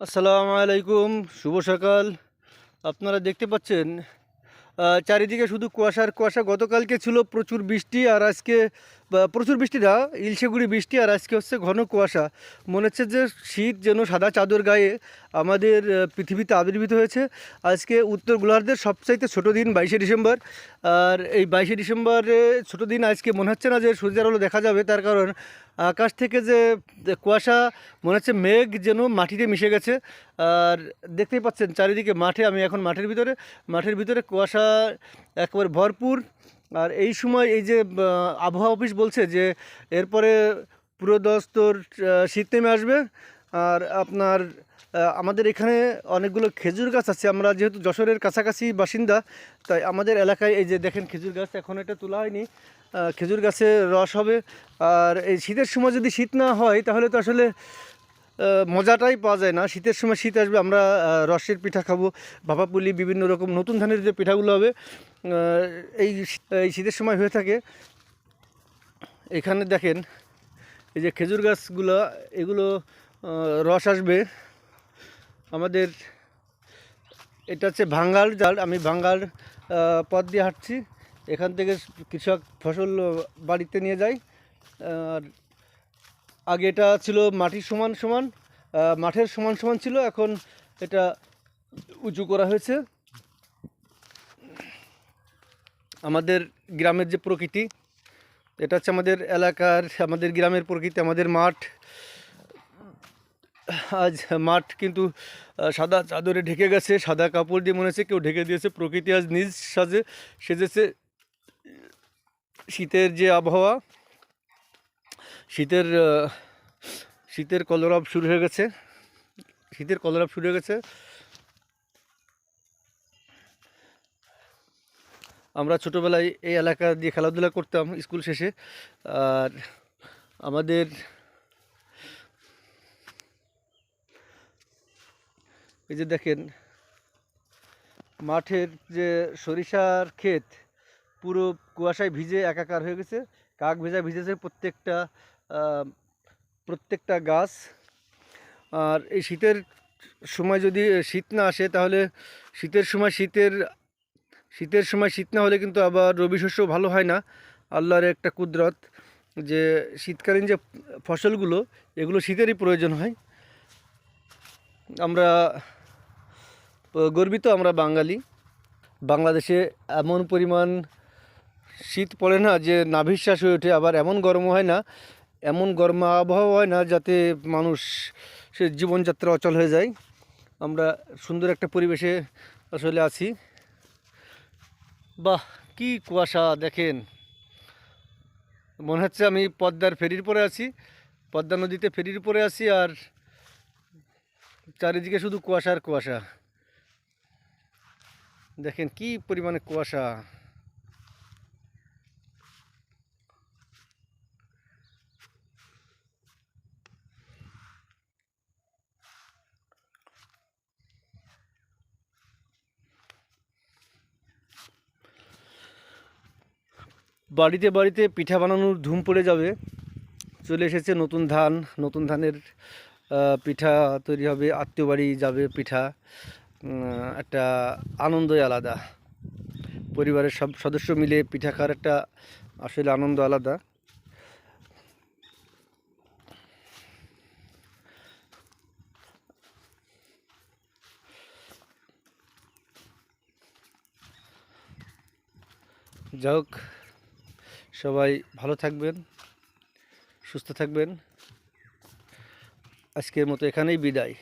আসসালামু আলাইকুম, শুভ সকাল। আপনারা দেখতে পাচ্ছেন চারিদিকে শুধু কুয়াশার কুয়াশা। গতকালকে ছিল প্রচুর বৃষ্টি, আর আজকে প্রচুর বৃষ্টি না, ইলশেগুড়ি বৃষ্টি, আর আজকে হচ্ছে ঘন কুয়াশা। মনে হচ্ছে যে শীত যেন সাদা চাদর গায়ে আমাদের পৃথিবীতে আবির্ভূত হয়েছে। আজকে উত্তর গোলার্ধের সবচাইতে ছোটো দিন 22শে ডিসেম্বর। আর এই 22শে ডিসেম্বরে ছোটো দিন আজকে মনে হচ্ছে না যে সূর্যের আলো দেখা যাবে, তার কারণ আকাশ থেকে যে কুয়াশা, মনে হচ্ছে মেঘ যেন মাটিতে মিশে গেছে। আর দেখতেই পাচ্ছেন চারিদিকে মাঠে, আমি এখন মাঠের ভিতরে কুয়াশা একেবারে ভরপুর। আর এই সময় এই যে আবহাওয়া অফিস বলছে যে এরপরে পুরো দস্তর শীত নেমে আসবে। আর আপনার আমাদের এখানে অনেকগুলো খেজুর গাছ আছে। আমরা যেহেতু যশোরের কাছাকাছি বাসিন্দা, তাই আমাদের এলাকায় এই যে দেখেন খেজুর গাছ, এখন এটা তোলা হয়নি। খেজুর গাছে রস হবে। আর এই শীতের সময় যদি শীত না হয় তাহলে তো আসলে মজাটাই পাওয়া যায় না। শীতের সময় শীত আসবে, আমরা রসের পিঠা খাবো, ভাপাপুলি, বিভিন্ন রকম নতুন ধানের যে পিঠাগুলো হবে এই এই শীতের সময় হয়ে থাকে। এখানে দেখেন এই যে খেজুর গাছগুলো, এগুলো রস আসবে আমাদের। এটা হচ্ছে ভাঙ্গাল জাল, আমি ভাঙ্গাল পথ দিয়ে হাঁটছি। এখান থেকে কৃষক ফসল বাড়িতে নিয়ে যায়। আর আগে এটা ছিল মাটির সমান সমান, মাঠের সমান সমান ছিল, এখন এটা উঁচু করা হয়েছে। আমাদের গ্রামের যে প্রকৃতি, এটা হচ্ছে আমাদের এলাকার, আমাদের গ্রামের প্রকৃতি, আমাদের মাঠ। আজ মাঠ কিন্তু সাদা চাদরে ঢেকে গেছে, সাদা কাপড় দিয়ে মনে হচ্ছে কেউ ঢেকে দিয়েছে। প্রকৃতি আজ নিজ সাজে সেজেছে। শীতের যে আবহাওয়া, শীতের শীতের কলরব শুরু হয়ে গেছে, শীতের কলরব শুরু হয়ে গেছে। আমরা ছোটোবেলায় এই এলাকা দিয়ে খেলাধুলা করতাম স্কুল শেষে। আর আমাদের এই যে দেখেন মাঠের যে সরিষার ক্ষেত, পুরো কুয়াশায় ভিজে একাকার হয়ে গেছে। কাক ভেজা ভিজেছে প্রত্যেকটা গাছ। আর এই শীতের সময় যদি শীত না আসে তাহলে শীতের সময় শীত না হলে কিন্তু আবার রবি শস্য ভালো হয় না। আল্লাহর একটা কুদরত যে শীতকালীন যে ফসলগুলো, এগুলো শীতেরই প্রয়োজন হয়। আমরা গর্বিত, আমরা বাঙালি। বাংলাদেশে এমন পরিমাণ শীত পড়ে না যে নাভিশ্বাস হয়ে ওঠে, আবার এমন গরম হয় না, এমন গরম আবহাওয়া হয় না যাতে মানুষ সে জীবনযাত্রা অচল হয়ে যায়। আমরা সুন্দর একটা পরিবেশে আসলে আছি। বাহ, কি কুয়াশা দেখেন! মনে হচ্ছে আমি পদ্মার ফেরির পরে আছি, পদ্মা নদীতে ফেরির পরে আছি, আর চারিদিকে শুধু কুয়াশার কুয়াশা। দেখেন কি পরিমাণে কুয়াশা! বাড়িতে বাড়িতে পিঠা বানানোর ধুম পড়ে যাবে। চলে এসেছে নতুন ধান, নতুন ধানের পিঠা তৈরি হবে, আত্মীয় বাড়ি যাবে পিঠা। একটা আনন্দই আলাদা, পরিবারের সব সদস্য মিলে পিঠা খাওয়ার একটা আসলে আনন্দ আলাদা। যাই হোক, সবাই ভালো থাকবেন, সুস্থ থাকবেন। আজকের মতো এখানেই বিদায়।